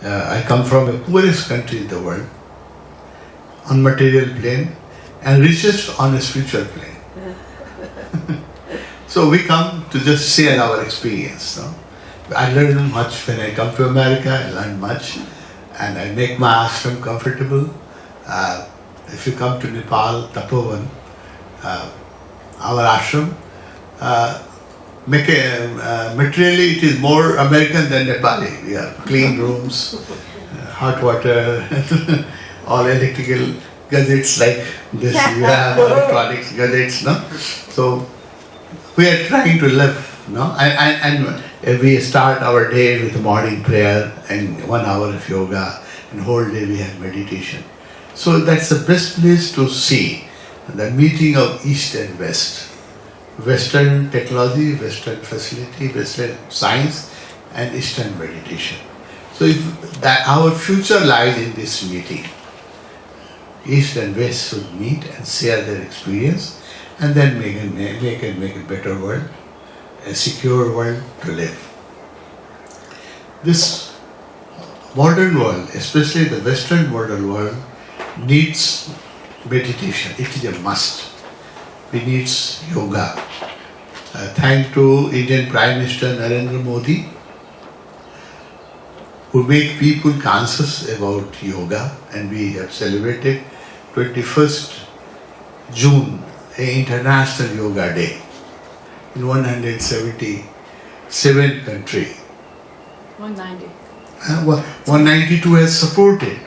I come from the poorest country in the world, on material plane, and richest on a spiritual plane. So we come to just share our experience. No? I learn much when I come to America. I learn much, and I make my ashram comfortable. If you come to Nepal, Tapovan, our ashram, materially it is more American than Nepali. We have clean rooms, hot water, all electrical gadgets like this. You have electronics gadgets, no? So we are trying to live, no? And we start our day with morning prayer and 1 hour of yoga, and whole day we have meditation. So that's the best place to see the meeting of East and West. Western technology, Western facility, Western science, and Eastern meditation. So if that our future lies in this meeting, East and West should meet and share their experience, and then make a better world, a secure world to live. This modern world, especially the Western modern world, needs meditation. It is a must. We need yoga. Thanks to Indian Prime Minister Narendra Modi, who make people conscious about yoga, and we have celebrated 21st June, an International Yoga Day, in 177 countries. 190. 192 has supported.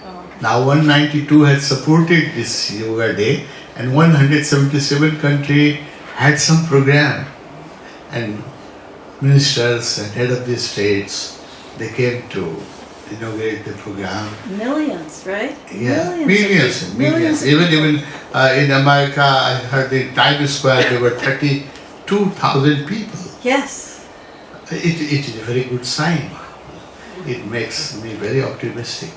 Oh. Now 192 has supported this yoga day, and 177 countries had some program, and ministers and head of the states, they came to inaugurate the program. Millions, right? Yeah, millions. Even in America, I heard in Times Square there were 32,000 people. Yes. It is a very good sign. It makes me very optimistic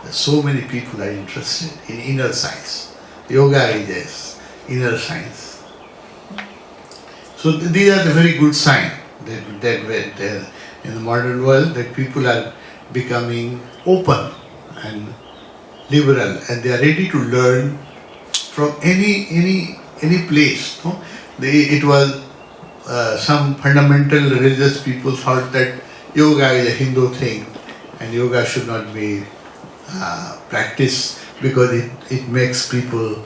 that so many people are interested in inner science. Yoga is inner science. So these are the very good sign that in the modern world that people are becoming open and liberal, and they are ready to learn from any place. No? It was some fundamental religious people thought that yoga is a Hindu thing, and yoga should not be practiced because it makes people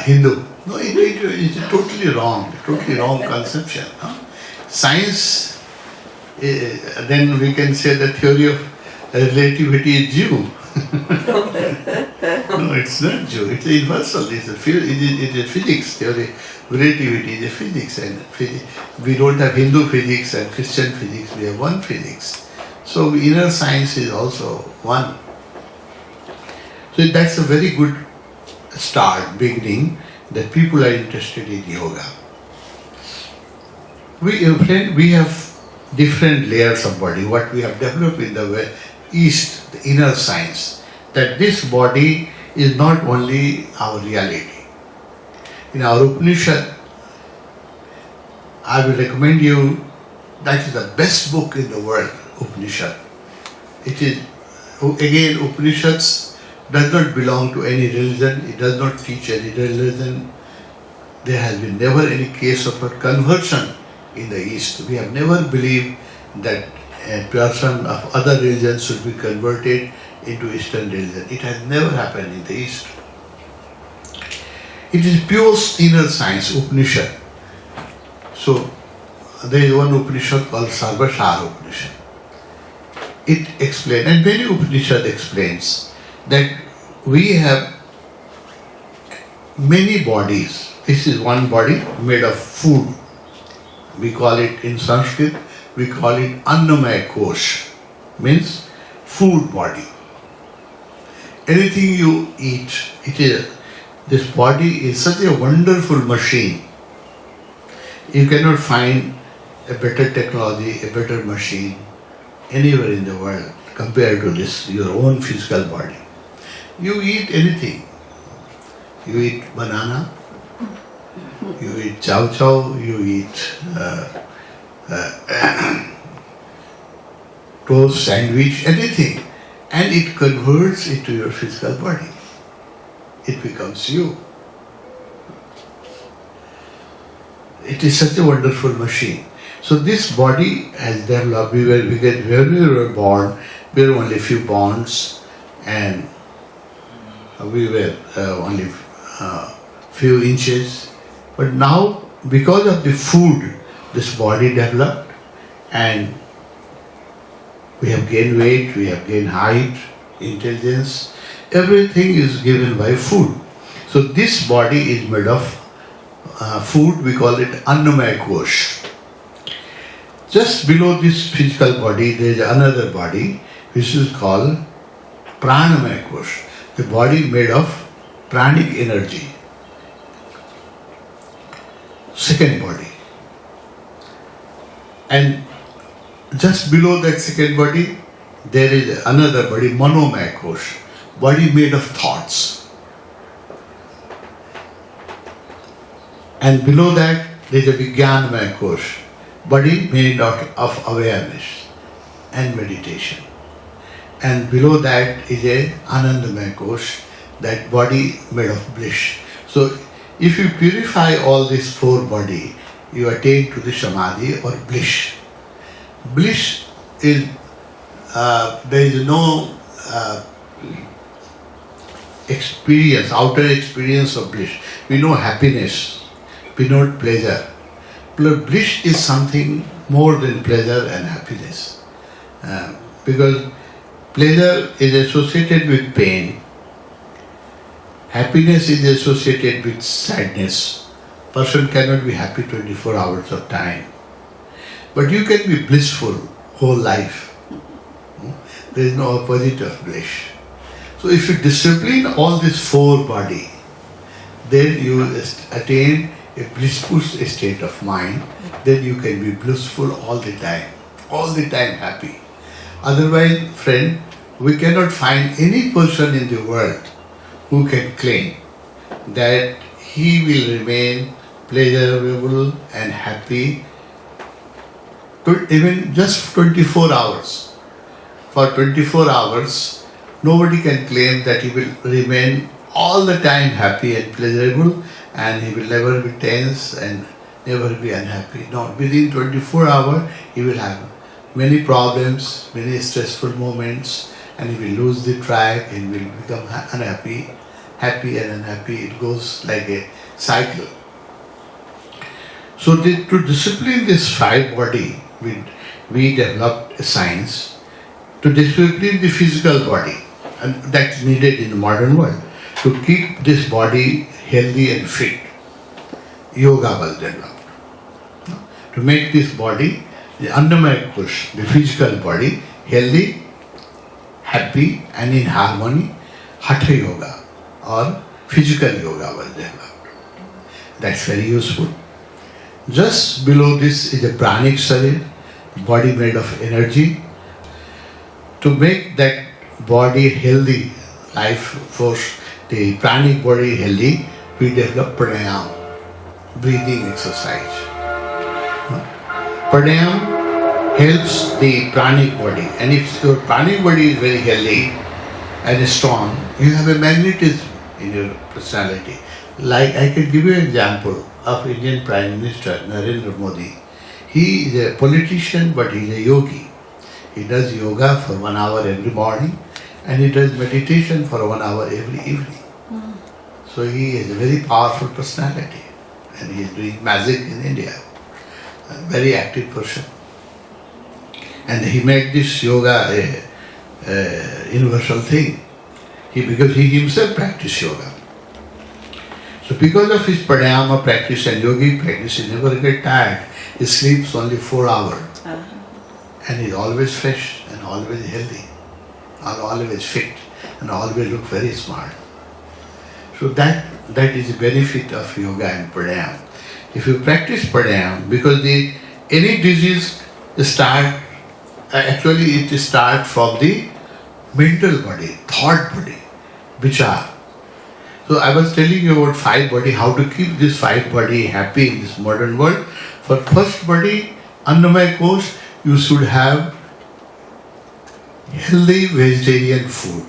Hindu. No, it is totally wrong conception. No? Science, then we can say the theory of relativity is Jew. No, it's not Jew, it's universal. It's a physics theory. Relativity is a physics, and we don't have Hindu physics and Christian physics, we have one physics. So inner science is also one. So that's a very good start, beginning, that people are interested in yoga. We have different layers of body. What we have developed in the East, the inner science, that this body is not only our reality. In our Upanishad, I will recommend you, that is the best book in the world, Upanishad. It is, again, Upanishads does not belong to any religion, it does not teach any religion. There has been never any case of a conversion in the East. We have never believed that a person of other religions should be converted into Eastern religion. It has never happened in the East. It is pure inner science, Upanishad. So, there is one Upanishad called Sarvashara Upanishad. It explains, and many Upanishad explains, that we have many bodies. This is one body made of food. We call it, in Sanskrit, we call it Annamaya Kosh, means food body. Anything you eat, this body is such a wonderful machine. You cannot find a better technology, a better machine anywhere in the world compared to this, your own physical body. You eat anything. You eat banana, you eat chow chow, you eat toast, sandwich, anything. and it converts into your physical body. It becomes you. It is such a wonderful machine. So this body has developed. When we were born, we were only few pounds, and we were only few inches. But now, because of the food, this body developed, and we have gained weight, we have gained height, intelligence. Everything is given by food. So this body is made of food. We call it Annamaya Kosh. Just below this physical body, there is another body which is called Pranamaya Kosh, the body made of pranic energy. Second body. And just below that second body, there is another body, Manomaya Kosh, body made of thoughts. And below that, there is a Vijnanamaya Kosh, body made out of awareness and meditation. And below that is a Anandamaya Kosh, that body made of bliss. So if you purify all these four body, you attain to the Samadhi or bliss. Bliss is, there is no experience, outer experience of bliss. We know happiness, we know pleasure. But bliss is something more than pleasure and happiness. Because pleasure is associated with pain, happiness is associated with sadness. Person cannot be happy 24 hours of time. But you can be blissful whole life. There is no opposite of bliss. So if you discipline all these four body, then you attain a blissful state of mind. Then you can be blissful all the time happy. Otherwise, friend, we cannot find any person in the world who can claim that he will remain pleasurable and happy even just 24 hours. For 24 hours, nobody can claim that he will remain all the time happy and pleasurable, and he will never be tense and never be unhappy. No, within 24 hours, he will have many problems, many stressful moments, and he will lose the track and will become unhappy, happy and unhappy. It goes like a cycle. So to discipline this five body, we developed a science to discipline the physical body, and that's needed in the modern world. To keep this body healthy and fit, yoga was developed. To make this body, the Annamaya Kosh, the physical body, healthy, happy and in harmony, Hatha Yoga or physical yoga was developed. That's very useful. Just below this is a pranic sarir, body made of energy. To make that body healthy, life force, the pranic body healthy, we develop pranayama, breathing exercise. Pranayama helps the pranic body, and if your pranic body is very healthy and strong, you have a magnetism in your personality. Like I can give you an example of Indian Prime Minister Narendra Modi. He is a politician, but he is a yogi. He does yoga for 1 hour every morning, and he does meditation for 1 hour every evening. So he is a very powerful personality, and he is doing magic in India. A very active person. And he made this yoga a universal thing. Because he himself practiced yoga. So because of his pranayama practice and yogic practice, he never gets tired. He sleeps only 4 hours. And he's always fresh and always healthy, and always fit, and always look very smart. So that is the benefit of yoga and pranayama. If you practice pranayama, because any disease start from the mental body, thought body, vichar. So I was telling you about five body, how to keep this five body happy in this modern world. For first body, Annamaya Kosh, you should have healthy vegetarian food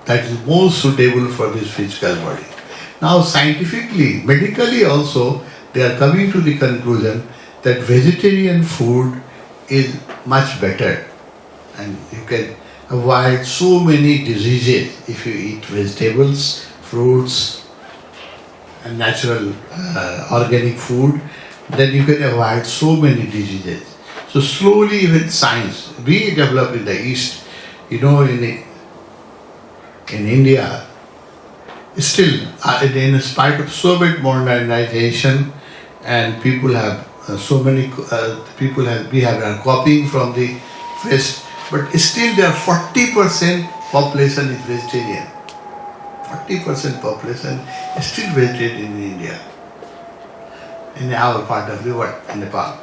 that is more suitable for this physical body. Now scientifically, medically also, they are coming to the conclusion that vegetarian food is much better and you can avoid so many diseases if you eat vegetables, fruits and natural organic food, then you can avoid so many diseases. So slowly even science, we developed in the East, in India, still in spite of so much modernization and people have we are copying from the West, but still there are 40% population is vegetarian. 40% population is still vegetarian in India, in our part of the world, in Nepal.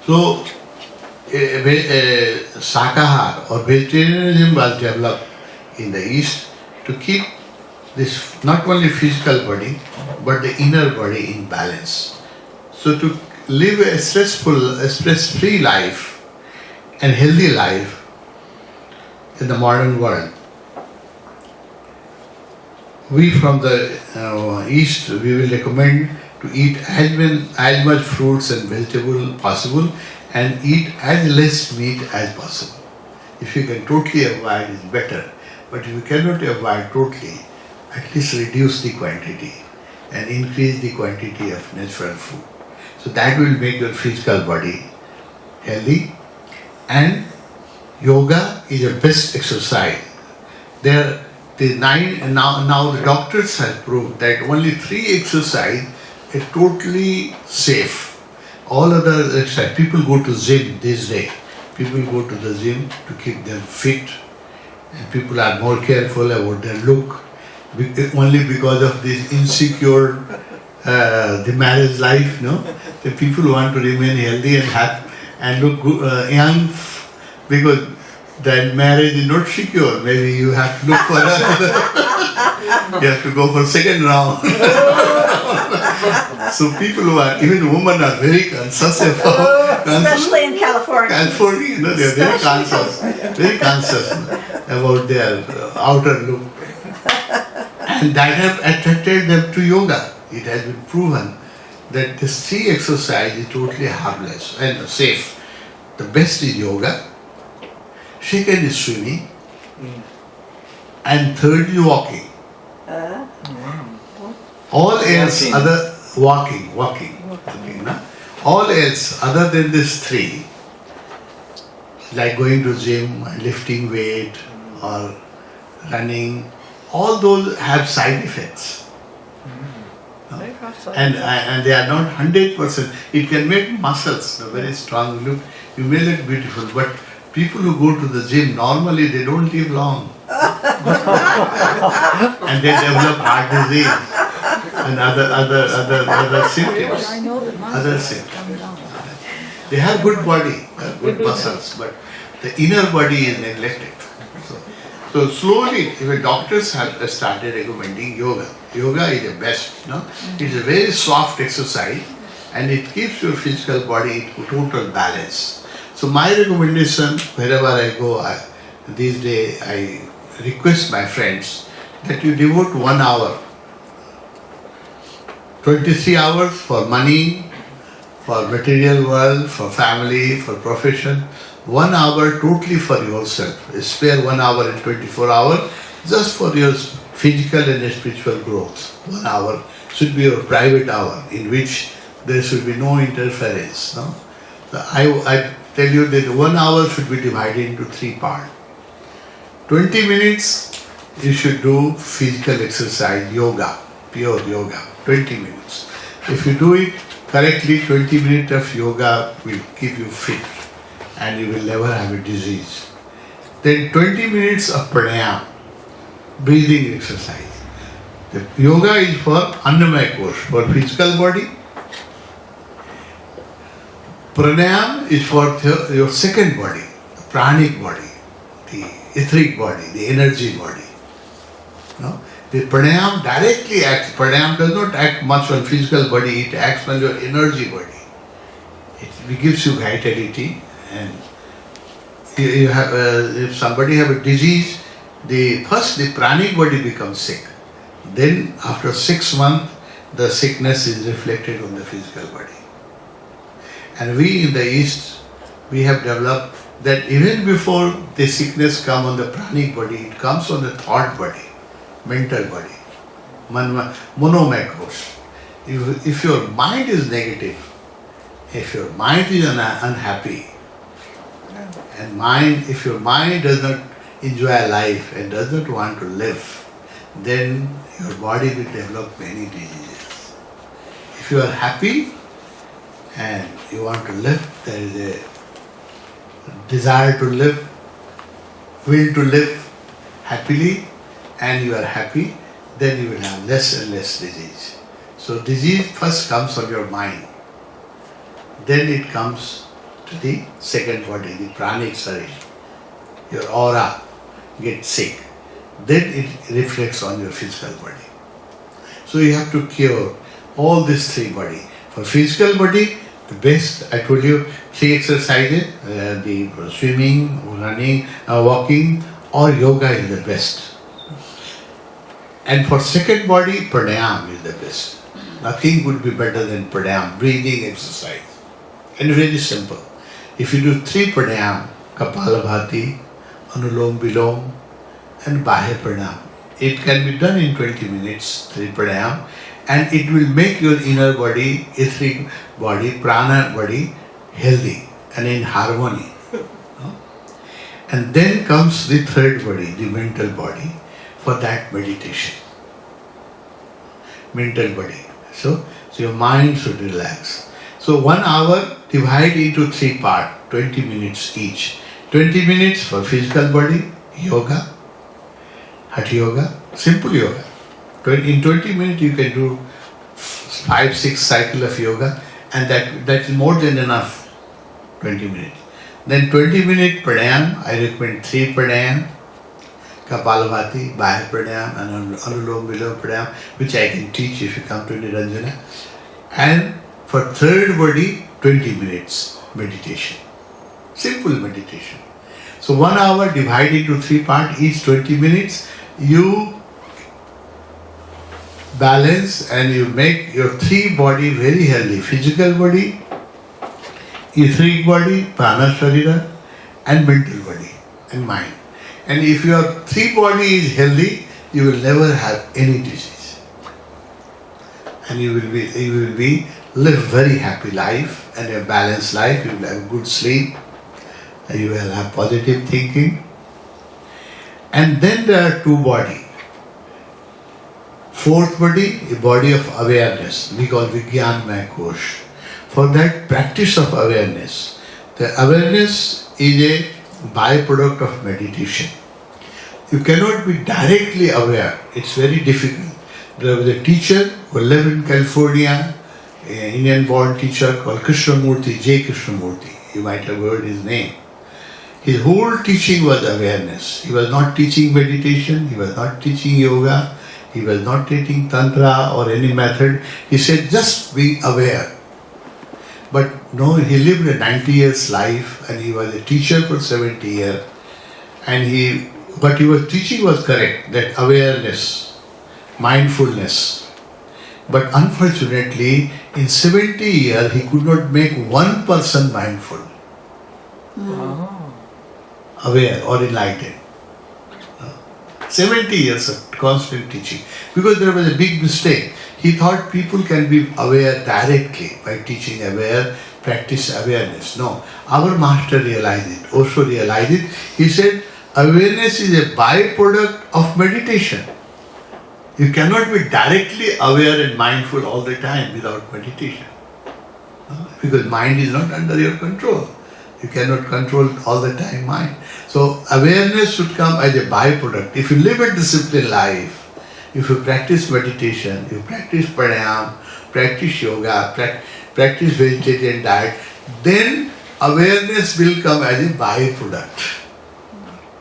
So, Sakahar or vegetarianism was developed in the East to keep this not only physical body but the inner body in balance. So to live a stress-free life and healthy life in the modern world, we from the East, we will recommend to eat as much fruits and vegetables possible and eat as less meat as possible. If you can totally avoid, it's better. But if you cannot avoid totally, at least reduce the quantity and increase the quantity of natural food. So that will make your physical body healthy. And yoga is the best exercise. Now the doctors have proved that only 3 exercise is totally safe. All other exercise, people go to gym this day. People go to the gym to keep them fit, and people are more careful about their look. Only because of this insecure, the marriage life, the people want to remain healthy and happy and look good, young, because that marriage is not secure. Maybe you have to look for another. You have to go for second round. So people who are, even women are very conscious about, Especially in California. California, they are very conscious about their outer look. And that have attracted them to yoga. It has been proven that this 3 exercise is totally harmless and safe. The best is yoga, second is swimming, and third is walking. All else other walking. All else other than these 3, like going to gym, lifting weight or running, all those have side effects. And they are not 100%. It can make muscles very strong. Look, you may look beautiful, but people who go to the gym normally they don't live long, and they develop heart disease and other symptoms. Other symptoms. They have good body, good muscles, but the inner body is neglected. So slowly, even doctors have started recommending yoga. Yoga is the best. It's a very soft exercise and it keeps your physical body in total balance. So my recommendation, wherever I go, these days I request my friends that you devote 1 hour, 23 hours for money, for material world, for family, for profession. 1 hour totally for yourself. Spare 1 hour in 24 hours just for your physical and spiritual growth. 1 hour should be your private hour in which there should be no interference. So I tell you that 1 hour should be divided into 3 parts. 20 minutes you should do physical exercise, yoga, pure yoga, 20 minutes. If you do it correctly, 20 minutes of yoga will keep you fit and you will never have a disease. Then 20 minutes of pranayama, breathing exercise. The yoga is for Annamaya Kosh, for physical body. Pranayama is for your second body, the pranic body, the etheric body, the energy body. The pranayama directly acts. Pranayama does not act much on physical body, it acts on your energy body. It gives you vitality and You have, if somebody have a disease, first the pranic body becomes sick. Then after 6 months, the sickness is reflected on the physical body. And we in the East, we have developed that even before the sickness comes on the pranic body, it comes on the thought body, mental body, monomacros. If your mind is negative, if your mind is unhappy, and if your mind does not enjoy life and does not want to live, then your body will develop many diseases. If you are happy and you want to live, there is a desire to live, will to live happily, and you are happy, then you will have less and less disease. So disease first comes on your mind, then it comes to the second body, the pranic sarira. Your aura gets sick, then it reflects on your physical body. So you have to cure all these three bodies. For physical body, the best, I told you, 3 exercises, the swimming, running, walking, or yoga is the best. And for second body, pranayam is the best. Nothing would be better than pranayam, breathing exercise. And very simple. If you do 3 pranayam, Kapalabhati, Anulom Vilom, and Bahya pranayam, it can be done in 20 minutes, 3 pranayam, and it will make your inner body, etheric body, prana body, healthy and in harmony. And then comes the third body, the mental body, for that meditation. Mental body. So your mind should relax. So 1 hour divide into 3 parts, 20 minutes each. 20 minutes for physical body, yoga, hatha yoga, simple yoga. In 20 minutes you can do 5-6 cycles of yoga, and that is more than enough, 20 minutes. Then 20 minutes pranayam, I recommend 3 pranayam, Kapalabhati, Bahya pranayam, and Anulom Vilom pranayam, which I can teach if you come to Niranjana. And for third body, 20 minutes meditation. Simple meditation. So 1 hour divided into 3 parts, each 20 minutes, you balance and you make your 3 body very healthy. Physical body, etheric body, prana sarira, and mental body and mind. And if your 3 body is healthy, you will never have any disease. And you will be live very happy life and a balanced life. You will have good sleep, and you will have positive thinking. And then there are 2 bodies. Fourth body, a body of awareness, we call Vijnanmaya Kosh. For that practice of awareness, the awareness is a byproduct of meditation. You cannot be directly aware, it's very difficult. There was a teacher who lived in California, an Indian-born teacher called Krishnamurti, J. Krishnamurti. You might have heard his name. His whole teaching was awareness. He was not teaching meditation, he was not teaching yoga, he was not teaching tantra or any method. He said, just be aware. But no, he lived a 90 years life and he was a teacher for 70 years. And what he was teaching was correct, that awareness, mindfulness. But unfortunately, in 70 years, he could not make one person mindful, aware or enlightened. 70 years of constant teaching. Because there was a big mistake. He thought people can be aware directly by teaching aware, practice awareness. No, our master realized it, Osho realized it. He said, awareness is a byproduct of meditation. You cannot be directly aware and mindful all the time without meditation. Because mind is not under your control. You cannot control all the time mind. So awareness should come as a byproduct. If you live a disciplined life, if you practice meditation, you practice pranayam, practice yoga, practice vegetarian diet, then awareness will come as a byproduct.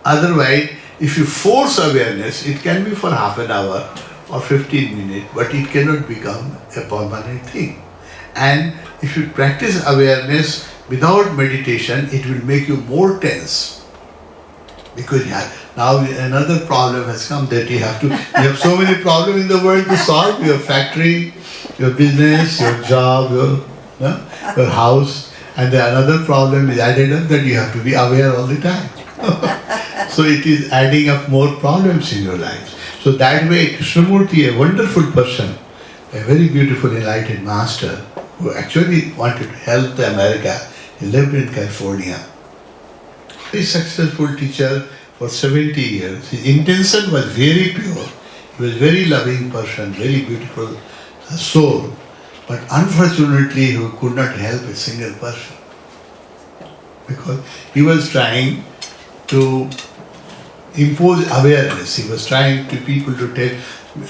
Otherwise, if you force awareness, it can be for half an hour or 15 minutes, but it cannot become a permanent thing. And if you practice awareness without meditation, it will make you more tense. Because now another problem has come that you have so many problems in the world to solve. Your factory, your business, your job, your house, and then another problem is added up that you have to be aware all the time. So it is adding up more problems in your life. So that way, Krishnamurti, a wonderful person, a very beautiful enlightened master, who actually wanted to help the America, he lived in California. Very successful teacher for 70 years. His intention was very pure. He was very loving person, very beautiful soul. But unfortunately, he could not help a single person. Because he was trying to impose awareness. He was trying to people to take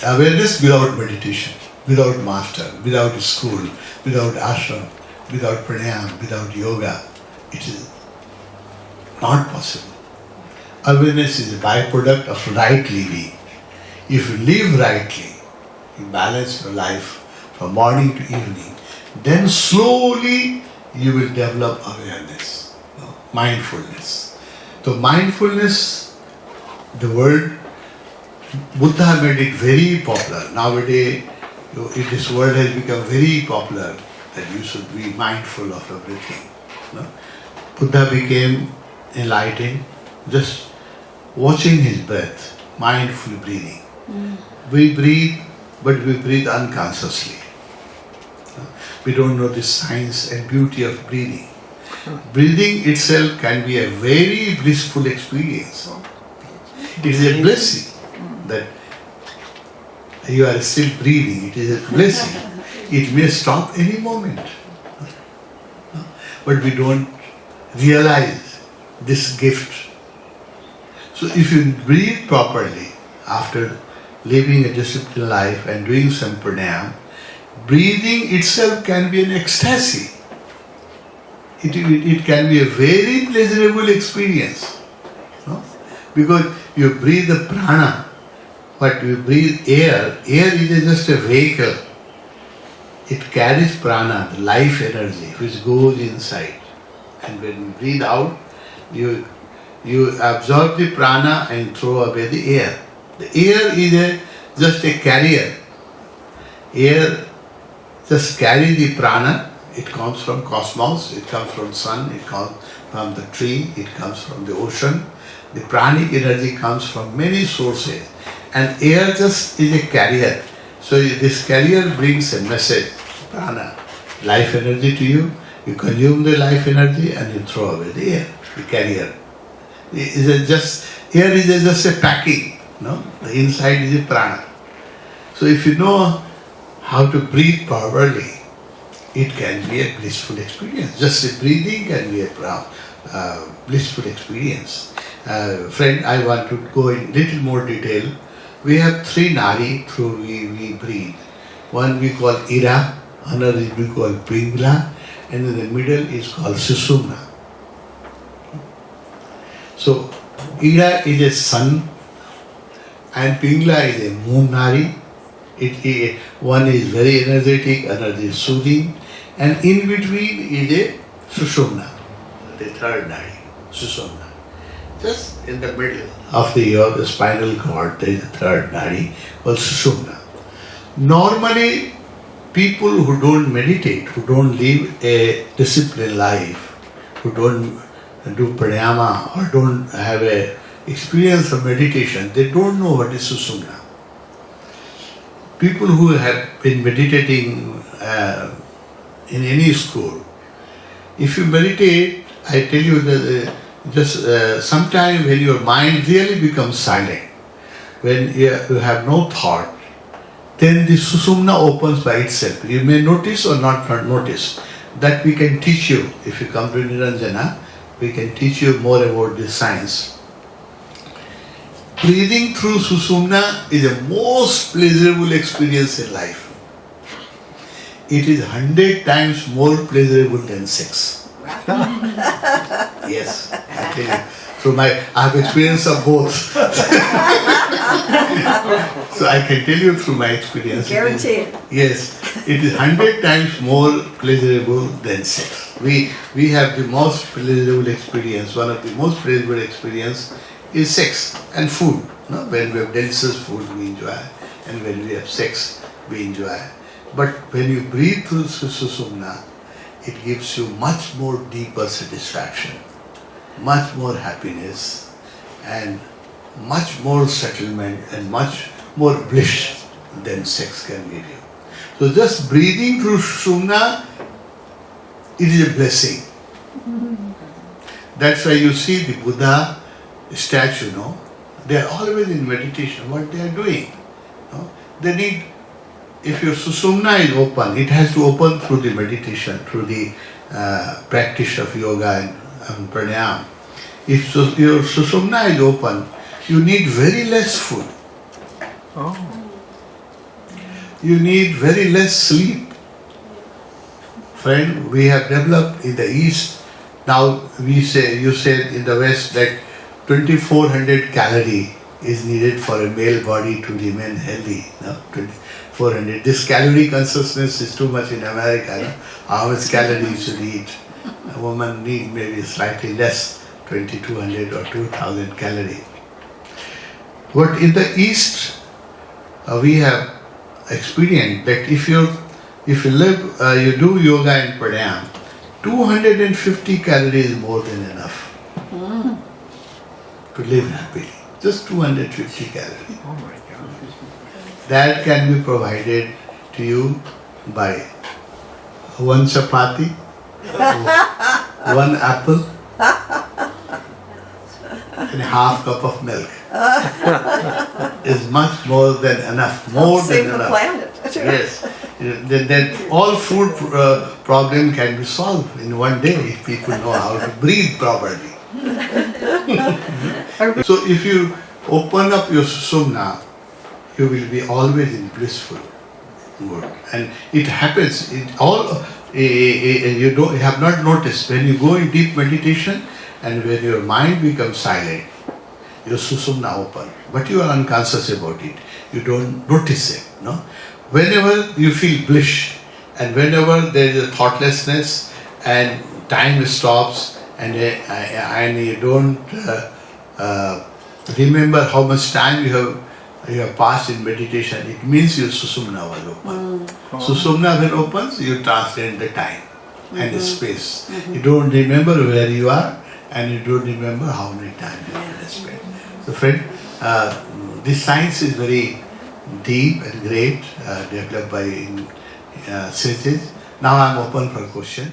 awareness without meditation, without master, without school, without ashram, without pranayama, without yoga. It is not possible. Awareness is a byproduct of right living. If you live rightly, you balance your life from morning to evening, then slowly you will develop awareness, mindfulness. So mindfulness, the word, Buddha made it very popular. Nowadays, this word has become very popular that you should be mindful of everything. Buddha became enlightened just watching his breath, mindful breathing. We breathe, but we breathe unconsciously. We don't know the science and beauty of breathing. Breathing itself can be a very blissful experience. It is a blessing that you are still breathing. It is a blessing. It may stop any moment. But we don't realize this gift. So if you breathe properly after living a disciplined life and doing some pranayama, breathing itself can be an ecstasy. It can be a very pleasurable experience. No? Because you breathe the prana, but you breathe air. Air is just a vehicle. It carries prana, the life energy, which goes inside. And when you breathe out, you absorb the prana and throw away the air. The air is just a carrier. Air just carries the prana. It comes from cosmos, it comes from sun, it comes from the tree, it comes from the ocean. The pranic energy comes from many sources. And air just is a carrier. So this carrier brings a message, prana, life energy to you. You consume the life energy and you throw away the air, the carrier. Air is just a packing. No? The inside is a prana. So if you know how to breathe properly, it can be a blissful experience. Just the breathing can be a blissful experience. Friend, I want to go in little more detail. We have three nadi through we breathe. One we call ira, another we call pingla, and in the middle is called susumna. So ira is a sun, and pingla is a moon nadi. One is very energetic, another is soothing, and in between is a susumna, the third nadi, susumna. Just in the middle of the spinal cord, there is a third nadi called susumna. Normally, people who don't meditate, who don't live a disciplined life, who don't do pranayama or don't have a experience of meditation, they don't know what is susumna. People who have been meditating in any school, if you meditate, I tell you that just sometime when your mind really becomes silent, when you have no thought, then the susumna opens by itself. You may notice or not notice. That we can teach you. If you come to Niranjana, we can teach you more about this science. Breathing through susumna is the most pleasurable experience in life. It is 100 times more pleasurable than sex. Yes, I tell you. So I have experience of both. So I can tell you through my experience. Guaranteed. Yes, it is 100 times more pleasurable than sex. We have the most pleasurable experience. One of the most pleasurable experience is sex and food. No? When we have delicious food, we enjoy, and when we have sex, we enjoy. But when you breathe through Sushumna, it gives you much more deeper satisfaction, much more happiness, and much more settlement, and much more bliss than sex can give you. So just breathing through Sushumna, it is a blessing. That's why you see the Buddha statue, no? They are always in meditation. What they are doing? No? They need, if your Sushumna is open, it has to open through the meditation, through the practice of yoga and pranayama. If your Sushumna is open, you need very less food. Oh. You need very less sleep. Friend, we have developed in the East, now you said in the West that 2400 calorie is needed for a male body to remain healthy. No? 2400. This calorie consciousness is too much in America. No? How much calorie you should eat? A woman needs maybe slightly less, 2200 or 2000 calorie. But in the East, we have experienced that if you do yoga and pranayama, 250 calories is more than enough to live happily. Just 250 calories. Oh my God. That can be provided to you by one chapati, one apple, and half cup of milk. Is much more than enough. More Save than the enough. planet. Yes. Then all food problem can be solved in one day if people know how to breathe properly. So if you open up your Sushumna, you will be always in blissful mood. And it happens, you have not noticed, when you go in deep meditation and when your mind becomes silent, your Sushumna open, but you are unconscious about it. You don't notice it. No? Whenever you feel bliss, and whenever there is a thoughtlessness, and time stops, and you don't remember how much time you have passed in meditation, it means your Sushumna was open. Sushumna when opens, you transcend the time and the space. You don't remember where you are, and you don't remember how many times you have spent. So friend, this science is very deep and great, developed by sages. Now I am open for question.